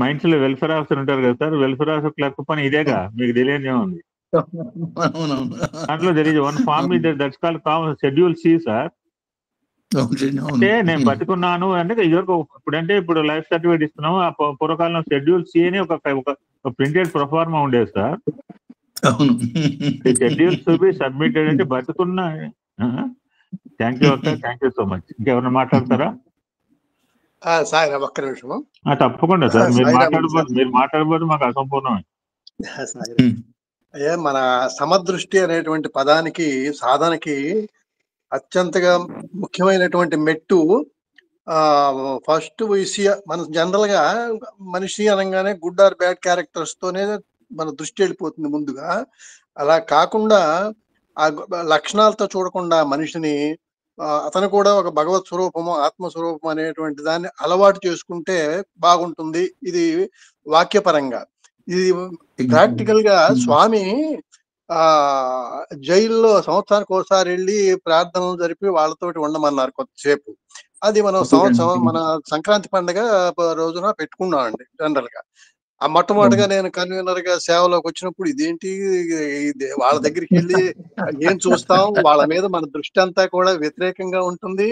Mines లో వెల్ఫేర్ ఆఫీసర్ ఉంటారు కదా సార్, వెల్ఫేర్ ఆఫీసర్ క్లర్క్ పని ఇదేగా, మీకు తెలియదే ఉంది. దాంట్లో there is one form that's called schedule C sir. అంటే నేను బతుకున్నాను అంటే ఇప్పుడంటే ఇప్పుడు లైఫ్ సర్టిఫికేట్ ఇస్తున్నాము. ఆ పూర్వకాలంలో షెడ్యూల్ సి అని ఒక ప్రింటెడ్ ప్రొఫార్మా ఉండేది sir. Schedule to be submitted అంటే బతుకున్నా. థ్యాంక్ యూ అక్క, థ్యాంక్ యూ సో మచ్. ఇంకెవరన్నా మాట్లాడతారా? సార్ ఒక్క నిమిషము. తప్పకుండా సార్, మీరు మాట్లాడబోదు మాకు అసంపూర్ణమే. మన సమదృష్టి అనేటువంటి పదానికి సాధనకి అత్యంతగా ముఖ్యమైనటువంటి మెట్టు ఫస్ట్ మన జనరల్ గా మనిషి అనగానే గుడ్ ఆర్ బ్యాడ్ క్యారెక్టర్స్ తోనే మన దృష్టి వెళ్ళిపోతుంది ముందుగా. అలా కాకుండా ఆ లక్షణాలతో చూడకుండా మనిషిని అతను కూడా ఒక భగవత్ స్వరూపము, ఆత్మస్వరూపం అనేటువంటి దాన్ని అలవాటు చేసుకుంటే బాగుంటుంది. ఇది వాక్యపరంగా. ఇది ప్రాక్టికల్ గా స్వామి జైల్లో సంవత్సరానికి ఒకసారి వెళ్ళి ప్రార్థనలు జరిపి వాళ్ళతోటి ఉండమన్నారు కొద్దిసేపు. అది మనం మన సంక్రాంతి పండుగ రోజున పెట్టుకున్నామండి జనరల్ గా. ఆ మొట్టమొదటిగా నేను కన్వీనర్ గా సేవలోకి వచ్చినప్పుడు ఇదేంటి వాళ్ళ దగ్గరికి వెళ్ళి ఏం చూస్తాం, వాళ్ళ మీద మన దృష్టి అంతా కూడా వ్యతిరేకంగా ఉంటుంది,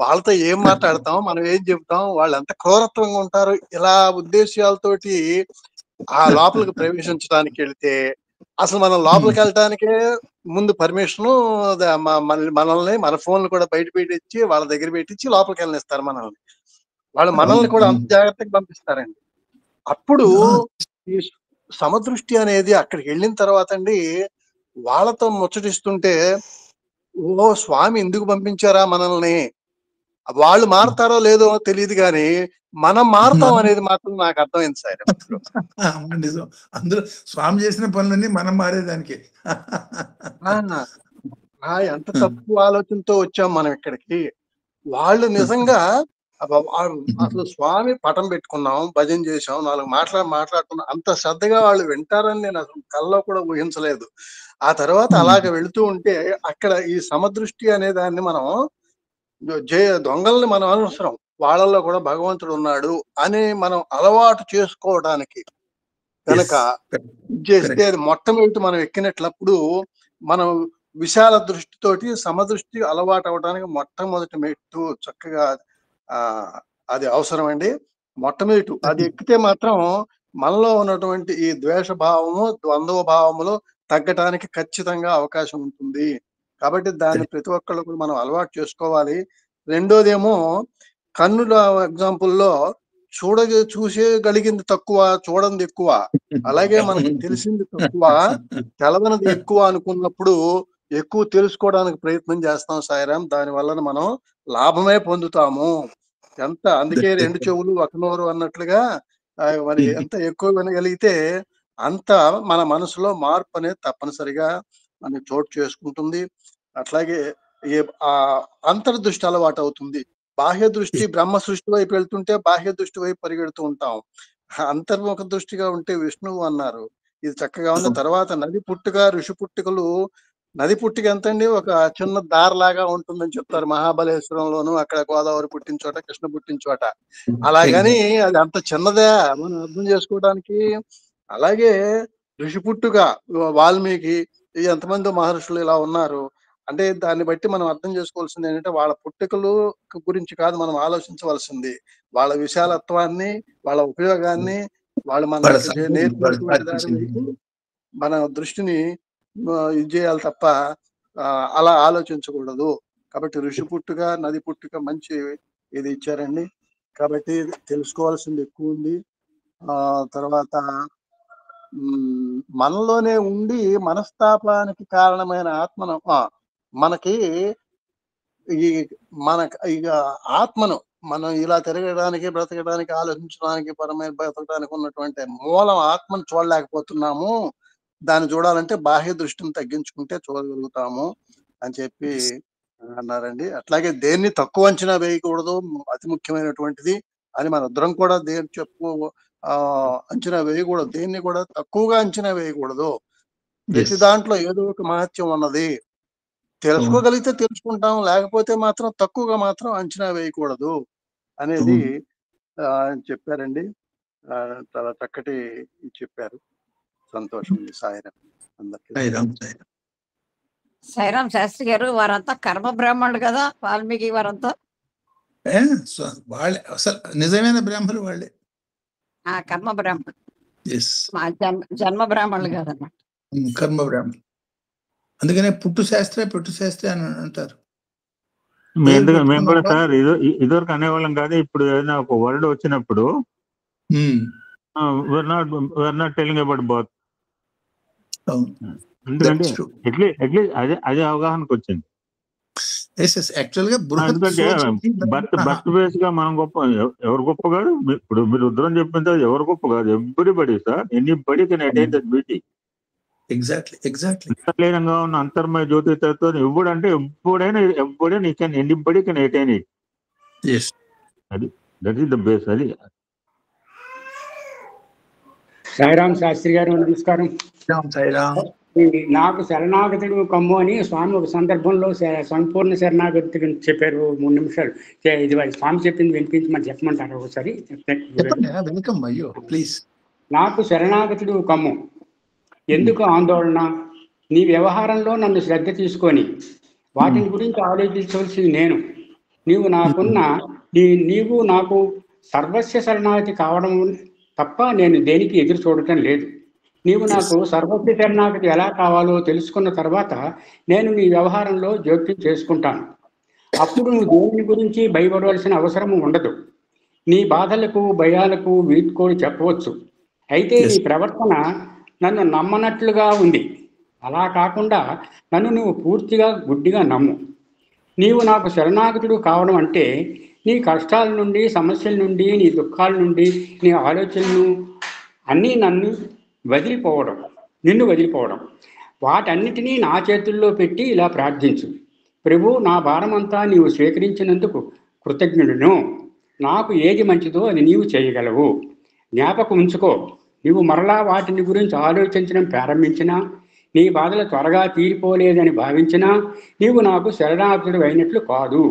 వాళ్ళతో ఏం మాట్లాడతాం, మనం ఏం చెబుతాం, వాళ్ళు ఎంత క్రూరత్వంగా ఉంటారు, ఇలా ఉద్దేశాలతోటి ఆ లోపలికి ప్రవేశించడానికి వెళితే అసలు మనం లోపలికి వెళ్ళటానికే ముందు పర్మిషన్ మనల్ని మన ఫోన్లు కూడా బయట పెట్టించి వాళ్ళ దగ్గర పెట్టించి లోపలికి వెళ్ళనిస్తారు మనల్ని. వాళ్ళు మనల్ని కూడా అంత జాగ్రత్తగా పంపిస్తారండి. అప్పుడు ఈ సమదృష్టి అనేది అక్కడికి వెళ్ళిన తర్వాత అండి వాళ్ళతో ముచ్చటిస్తుంటే, ఓ స్వామి ఎందుకు పంపించారా మనల్ని, వాళ్ళు మారుతారో లేదో తెలియదు కానీ మనం మారుతాం అనేది మాత్రం నాకు అర్థమైంది సార్. అందులో స్వామి చేసిన పనులన్నీ మనం మారేదానికి. ఎంత తప్పు ఆలోచనతో వచ్చాం మనం ఇక్కడికి. వాళ్ళు నిజంగా అసలు స్వామి పటం పెట్టుకున్నాం, భజన చేసాం, 4 మాట్లాడుకున్నాం, అంత శ్రద్ధగా వాళ్ళు వింటారని నేను అసలు కల్లో కూడా ఊహించలేదు. ఆ తర్వాత అలాగ వెళుతూ ఉంటే అక్కడ ఈ సమదృష్టి అనే దాన్ని మనం దొంగల్ని మనం అనవసరం, వాళ్ళల్లో కూడా భగవంతుడు ఉన్నాడు అని మనం అలవాటు చేసుకోవడానికి కనుక చేస్తే అది మొట్టమొదటి మనం ఎక్కినట్లప్పుడు మనం విశాల దృష్టితోటి సమదృష్టి అలవాటు అవడానికి మొట్టమొదటి మెట్టు చక్కగా అది అవసరం అండి. మొట్టమొదటి అది ఎక్కితే మాత్రం మనలో ఉన్నటువంటి ఈ ద్వేష భావము, ద్వంద్వ భావములు తగ్గటానికి ఖచ్చితంగా అవకాశం ఉంటుంది. కాబట్టి దాన్ని ప్రతి ఒక్కళ్ళు కూడా మనం అలవాటు చేసుకోవాలి. రెండోదేమో కన్నుల ఎగ్జాంపుల్లో చూసేగలిగింది తక్కువ, చూడంది ఎక్కువ. అలాగే మనకు తెలిసింది తక్కువ, తెలవనది ఎక్కువ అనుకున్నప్పుడు ఎక్కువ తెలుసుకోవడానికి ప్రయత్నం చేస్తాం సాయిరాం. దాని వలన మనం లాభమే పొందుతాము. అందుకే రెండు చెవులు ఒక నోరు అన్నట్లుగా మరి ఎంత ఎక్కువ వినగలిగితే అంత మన మనసులో మార్పు అనేది తప్పనిసరిగా మనకి చోటు చేసుకుంటుంది. అట్లాగే అంతర్దృష్టి అలవాటు అవుతుంది. బాహ్య దృష్టి బ్రహ్మ సృష్టి వైపు వెళ్తుంటే బాహ్య దృష్టి వైపు పరిగెడుతూ ఉంటాం. అంతర్ముఖ దృష్టిగా ఉంటే విష్ణువు అన్నారు. ఇది చక్కగా ఉంది. తర్వాత నది పుట్టుక ఋషి పుట్టుకలు. నది పుట్టుక ఎంతండి, ఒక చిన్న దారిలాగా ఉంటుందని చెప్తారు మహాబలేశ్వరంలోను, అక్కడ గోదావరి పుట్టిన చోట, కృష్ణ పుట్టిన చోట. అలాగని అది అంత చిన్నదే మనం అర్థం చేసుకోవడానికి. అలాగే ఋషి పుట్టుక వాల్మీకి, ఎంతమంది మహర్షులు ఇలా ఉన్నారు అంటే దాన్ని బట్టి మనం అర్థం చేసుకోవాల్సింది ఏంటంటే వాళ్ళ పుట్టుకలు గురించి కాదు మనం ఆలోచించవలసింది, వాళ్ళ విశాలత్వాన్ని, వాళ్ళ ఉపయోగాన్ని, వాళ్ళు మన నేర్పినటువంటి దాని వైపు మన దృష్టిని ఇది చేయాలి తప్ప అలా ఆలోచించకూడదు. కాబట్టి ఋషి పుట్టుక నది పుట్టుక మంచి ఇది ఇచ్చారండి. కాబట్టి తెలుసుకోవాల్సింది ఎక్కువ ఉంది. తర్వాత మనలోనే ఉండి మనస్తాపానికి కారణమైన ఆత్మను మనకి ఇక ఆత్మను మనం ఇలా తిరగడానికి, బ్రతకడానికి, ఆలోచించడానికి, పరమైన బ్రతకడానికి ఉన్నటువంటి మూలం ఆత్మను చూడలేకపోతున్నాము. దాన్ని చూడాలంటే బాహ్య దృష్టిని తగ్గించుకుంటే చూడగలుగుతాము అని చెప్పి అన్నారండి. అట్లాగే దేన్ని తక్కువ అంచనా వేయకూడదు, అతి ముఖ్యమైనటువంటిది అని మన ఇద్దరం కూడా దేని అంచనా వేయకూడదు. దేన్ని కూడా తక్కువగా అంచనా వేయకూడదు. ప్రతి దాంట్లో ఏదో ఒక మహత్యం ఉన్నది. తెలుసుకోగలిగితే తెలుసుకుంటాం, లేకపోతే మాత్రం తక్కువగా మాత్రం అంచనా వేయకూడదు అనేది చెప్పారండి. చాలా చక్కటి చెప్పారు. సంతోషం. సాయిరాం అందరికీ. సాయిరాం శాస్త్రి గారు, వారంతా కర్మ బ్రాహ్మణుడు కదా, వాల్మీకి వారంతా వాళ్ళే అసలు నిజమైన బ్రాహ్మణులు వాళ్ళే. కర్మ బ్రాహ్మణుడు, జన్మ బ్రాహ్మణులు కాదన్నమాట, కర్మ బ్రాహ్మణులు. అందుకనే పుట్టు శాస్త్రే పెట్టు శాస్త్రే అని అంటారు. మేము కూడా సార్ ఇదివరకు అనేవాళ్ళం కాదు. ఇప్పుడు ఏదైనా ఒక వర్డ్ వచ్చినప్పుడు we're not telling about both. ఎందుకంటే అదే అవగాహనకు వచ్చింది. బర్త్ బేస్ గా మనం గొప్ప, ఎవరు గొప్ప కాదు. ఇప్పుడు మీరు రుద్రం చెప్పిన ఎవరు గొప్ప కాదు. Everybody sir, anybody can attain that beauty. అంతర్లీనంగా ఉన్న అంతర్మయ జ్యోతి తత్వం ఎప్పుడంటే ఎప్పుడైనా ఎనీబడి కెన్ అటైన్ ఇట్. అది దట్ ఈస్ ద బేస్. అది సాయిరాం శాస్త్రి గారు నమస్కారం. నాకు శరణాగతుడు కమ్ము అని స్వామి ఒక సందర్భంలో సంపూర్ణ శరణాగతి చెప్పారు. 3 నిమిషాలు ఇది స్వామి చెప్పింది వినిపించమని చెప్పమంటారు ఒకసారి? నాకు శరణాగతుడు కమ్ము, ఎందుకు ఆందోళన? నీ వ్యవహారంలో నన్ను శ్రద్ధ తీసుకొని వాటిని గురించి ఆలోచించవలసింది నేను. నీవు నాకు సర్వస్వ శరణాగతి కావడం తప్ప నేను దేనికి ఎదురు చూడటం లేదు. నీవు నాకు సర్వస్వ శరణాగతి ఎలా కావాలో తెలుసుకున్న తర్వాత నేను నీ వ్యవహారంలో జోక్యం చేసుకుంటాను. అప్పుడు నువ్వు దేవుని గురించి భయపడవలసిన అవసరం ఉండదు. నీ బాధలకు భయాలకు వీడ్కోలు చెప్పవచ్చు. అయితే నీ ప్రవర్తన నన్ను నమ్మనట్లుగా ఉంది. అలా కాకుండా నన్ను నువ్వు పూర్తిగా గుడ్డిగా నమ్ము. నీవు నాకు శరణాగతుడు కావడం అంటే నీ కష్టాల నుండి, సమస్యల నుండి, నీ దుఃఖాల నుండి, నీ ఆలోచనలు అన్నీ నిన్ను వదిలిపోవడం. వాటన్నిటినీ నా చేతుల్లో పెట్టి ఇలా ప్రార్థించు. ప్రభు, నా భారమంతా నీవు స్వీకరించినందుకు కృతజ్ఞుడును. నాకు ఏది మంచిదో అది నీవు చేయగలవు. జ్ఞాపకం ఉంచుకో, నీవు మరలా వాటిని గురించి ఆలోచించడం ప్రారంభించినా, నీ బాధలు త్వరగా తీరిపోలేదని భావించినా నీవు నాకు శరణాగతుడు అయినట్లు కాదు.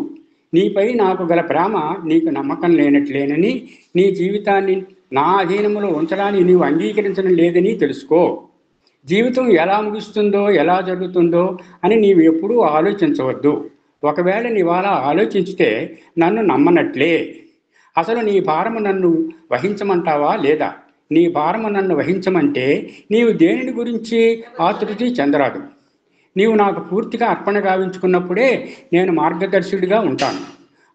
నీపై నాకు గల ప్రేమ నీకు నమ్మకం లేనట్లేనని, నీ జీవితాన్ని నా అధీనంలో ఉంచడానికి నీవు అంగీకరించడం లేదని తెలుసుకో. జీవితం ఎలా ముగుస్తుందో, ఎలా జరుగుతుందో అని నీవు ఎప్పుడూ ఆలోచించవద్దు. ఒకవేళ నీవు అలా ఆలోచించితే నన్ను నమ్మనట్లే. అసలు నీ భారము నన్ను వహించమంటావా లేదా? నీ భారము నన్ను వహించమంటే నీవు దేనిని గురించి ఆతృతి చెందరాదు. నీవు నాకు పూర్తిగా అర్పణ గావించుకున్నప్పుడే నేను మార్గదర్శుడిగా ఉంటాను.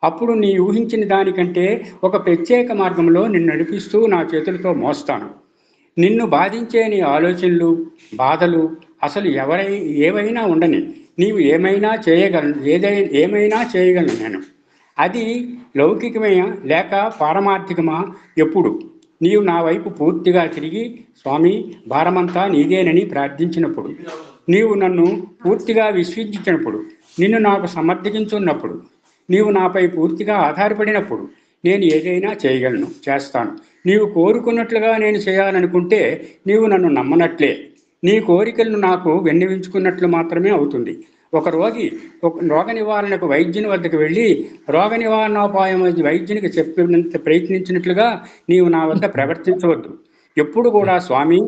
అప్పుడు నీ ఊహించిన దానికంటే ఒక ప్రత్యేక మార్గంలో నిన్ను నడిపిస్తూ నా చేతులతో మోస్తాను. నిన్ను బాధించే నీ ఆలోచనలు, బాధలు అసలు ఏవైనా ఉండని నీవు ఏమైనా చేయగలను నేను. అది లౌకికమేనా లేక పారమార్థికమా? ఎప్పుడు నీవు నా వైపు పూర్తిగా తిరిగి స్వామి భారమంతా నీదేనని ప్రార్థించినప్పుడు, నీవు నన్ను పూర్తిగా విశ్వసించినప్పుడు, నిన్ను నాకు సమర్థించున్నప్పుడు, నీవు నాపై పూర్తిగా ఆధారపడినప్పుడు నేను ఏదైనా చేయగలను, చేస్తాను. నీవు కోరుకున్నట్లుగా నేను చేయాలనుకుంటే నీవు నన్ను నమ్మనట్లే. నీ కోరికలను నాకు విన్నవించుకున్నట్లు మాత్రమే అవుతుంది. ఒక రోగ నివారణకు వైద్యుని వద్దకు వెళ్ళి రోగ నివారణోపాయం వైద్యునికి చెప్పినంత ప్రయత్నించినట్లుగా నీవు నా వద్ద ప్రవర్తించవద్దు. ఎప్పుడు కూడా స్వామి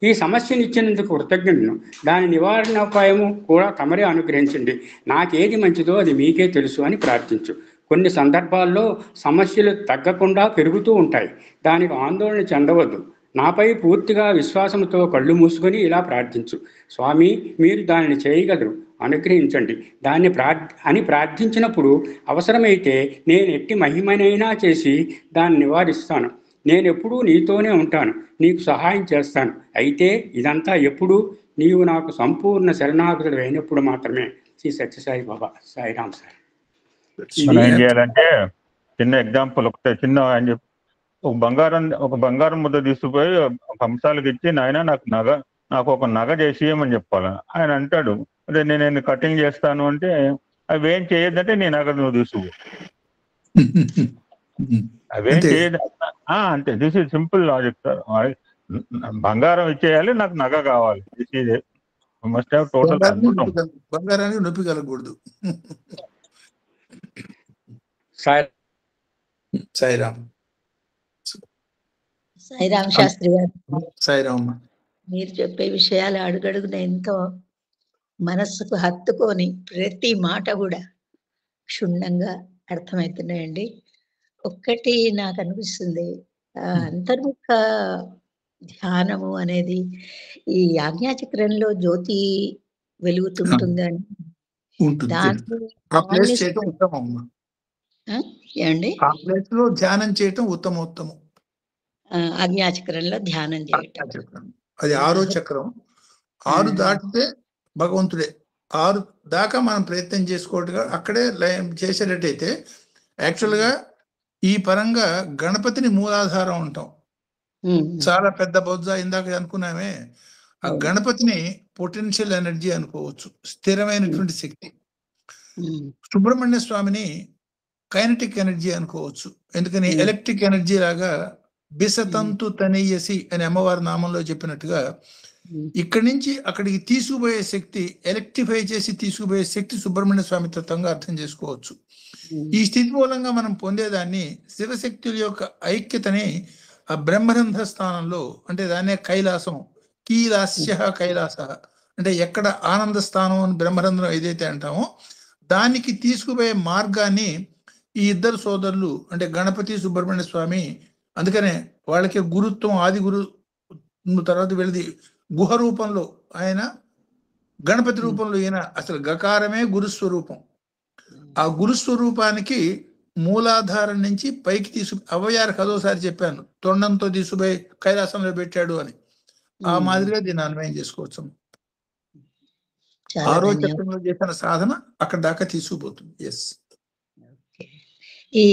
ఈ సమస్యను ఇచ్చినందుకు కృతజ్ఞతను, దాని నివారణోపాయము కూడా తమరే అనుగ్రహించండి. నాకేది మంచిదో అది మీకే తెలుసు అని ప్రార్థించు. కొన్ని సందర్భాల్లో సమస్యలు తగ్గకుండా పెరుగుతూ ఉంటాయి. దానికి ఆందోళన చెందవద్దు. నాపై పూర్తిగా విశ్వాసంతో కళ్ళు మూసుకొని ఇలా ప్రార్థించు. స్వామి మీరు దానిని చేయగలరు, అనుగ్రహించండి అని ప్రార్థించినప్పుడు అవసరమైతే నేను ఎట్టి మహిమనైనా చేసి దాన్ని నివారిస్తాను. నేను ఎప్పుడూ నీతోనే ఉంటాను, నీకు సహాయం చేస్తాను. అయితే ఇదంతా ఎప్పుడు నీవు నాకు సంపూర్ణ శరణాగతుడు అయినప్పుడు మాత్రమే. శ్రీ సత్యసాయి బాబా. సాయిరామ్ సార్. మనం ఏం చేయాలంటే చిన్న ఎగ్జాంపుల్ ఒకటే చిన్న ఆయన చెప్పి ఒక బంగారం ముద్ద తీసుకుపోయి ఒక అంశాలకు ఇచ్చి నాయన నాకు ఒక నగ చేసి ఇవ్వమని చెప్పాలి. ఆయన అంటాడు అదే నేను కటింగ్ చేస్తాను అంటే అవి ఏం చేయొద్దంటే నీ నగ నువ్వు తీసుకు అవేం చేయదు అంతే. This is simple logic sir. బంగారం ఇచ్చేయాలి, నాకు నగ కావాలి. This is must have total బంగారానికి నొప్పి కలగకూడదు. సాయిరామ్. సాయిరామ్ శాస్త్రి గారు, సాయిరామ్. మీరు చెప్పే విషయాలు అడుగడుగున ఎంతో మనస్సుకు హత్తుకొని ప్రతి మాట కూడా క్షుణ్ణంగా అర్థమవుతున్నాయండి. ఒక్కటి నాకు అనిపిస్తుంది, అంతర్ముఖ ధ్యానము అనేది ఈ ఆజ్ఞాచక్రంలో జ్యోతి వెలుగుతుంటుంది అని ఏమండి, ధ్యానం చేయటం ఉత్తమోత్తమం. ఆజ్ఞాచక్రంలో ధ్యానం చేయటం అది 6వ చక్రం. 6 దాటితే భగవంతుడే. 6 దాకా మనం ప్రయత్నం చేసుకోవట్టుగా అక్కడే చేసేటట్టయితే యాక్చువల్గా ఈ పరంగా గణపతిని మూలాధారం ఉంటాం. చాలా పెద్ద బొజ్జ ఇందాక అనుకున్నామే. ఆ గణపతిని పొటెన్షియల్ ఎనర్జీ అనుకోవచ్చు, స్థిరమైనటువంటి శక్తి. సుబ్రహ్మణ్య స్వామిని కైనటిక్ ఎనర్జీ అనుకోవచ్చు. ఎందుకని ఎలక్ట్రిక్ ఎనర్జీ లాగా బిసతంతు తనీయసి అని అమ్మవారి నామంలో చెప్పినట్టుగా ఇక్కడి నుంచి అక్కడికి తీసుకుపోయే శక్తి, ఎలక్ట్రిఫై చేసి తీసుకుపోయే శక్తి సుబ్రహ్మణ్య స్వామి తత్వంగా అర్థం చేసుకోవచ్చు. ఈ స్థితి మూలంగా మనం పొందేదాన్ని శివశక్తుల యొక్క ఐక్యతని ఆ బ్రహ్మరంధ్ర స్థానంలో, అంటే దాన్నే కైలాసం, కీలాస్య కైలాస అంటే ఎక్కడ ఆనంద స్థానం అని బ్రహ్మరంధ్రం ఏదైతే అంటామో దానికి తీసుకుపోయే మార్గాన్ని ఈ ఇద్దరు సోదరులు అంటే గణపతి సుబ్రహ్మణ్య స్వామి, అందుకనే వాళ్ళకి గురుత్వం ఆది గురు తర్వాత వెళ్ళి గుహ రూపంలో ఆయన, గణపతి రూపంలో ఈయన. అసలు గకారమే గురుస్వరూపం. ఆ గురుస్వరూపానికి మూలాధారం నుంచి పైకి అవ్వయారు కదోసారి చెప్పాను, తొండంతో తీసుకుపోయి కైలాసంలో పెట్టాడు అని. ఆ మాదిరిగా దీన్ని అన్వయం చేసుకోవచ్చు. 6వ చక్రంలో చేసిన సాధన అక్కడ దాకా తీసుకుపోతుంది. ఎస్. ఈ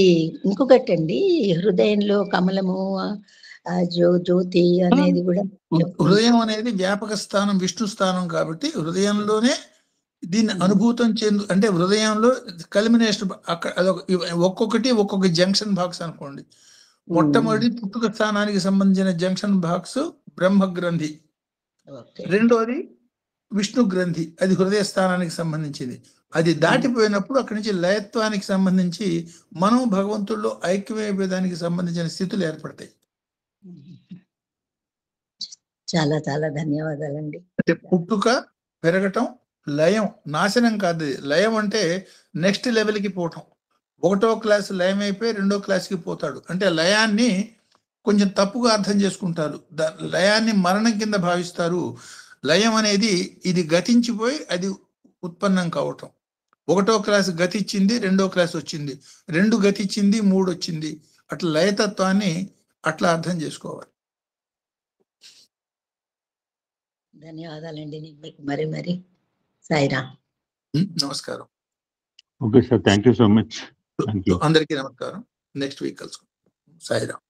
ఇంకొకటి అండి, హృదయంలో కమలము జ్యోతి అనేది కూడా, హృదయం అనేది వ్యాపక స్థానం, విష్ణు స్థానం కాబట్టి హృదయంలోనే దీన్ని అనుభూతం అంటే హృదయంలో కల్మినేషన్ అక్కడ ఒక్కొక్కటి ఒక్కొక్క జంక్షన్ బాక్స్ అనుకోండి. మొట్టమొదటి పుట్టుక స్థానానికి సంబంధించిన జంక్షన్ బాక్స్ బ్రహ్మ గ్రంథి, రెండోది విష్ణు గ్రంథి, అది హృదయ స్థానానికి సంబంధించింది. అది దాటిపోయినప్పుడు అక్కడి నుంచి లయత్వానికి సంబంధించి మనం భగవంతుల్లో ఐక్యమైపోయేదానికి సంబంధించిన స్థితులు ఏర్పడతాయి. చాలా చాలా ధన్యవాదాలండి. అంటే పుట్టుక, పెరగటం, లయం, నాశనం కాదు. లయం అంటే నెక్స్ట్ లెవెల్కి పోవటం. 1వ క్లాస్ లయం అయిపోయి 2వ క్లాస్కి పోతాడు అంటే లయాన్ని కొంచెం తప్పుగా అర్థం చేసుకుంటారు. లయాన్ని మరణం కింద భావిస్తారు. లయం అనేది ఇది గతించిపోయి అది ఉత్పన్నం కావటం. 1వ క్లాస్ గతిచ్చింది, 2వ క్లాస్ వచ్చింది, 2 గతిచ్చింది, 3 వచ్చింది. అట్లా లయతత్వాన్ని అట్లా అర్థం చేసుకోవాలి. ధన్యవాదాలండి మీకు మరి సాయిరామ్. నమస్కారం. Okay sir, thank you so much. అందరికీ నమస్కారం. నెక్స్ట్ వీక్ కలుసుకుందాం. సాయిరామ్.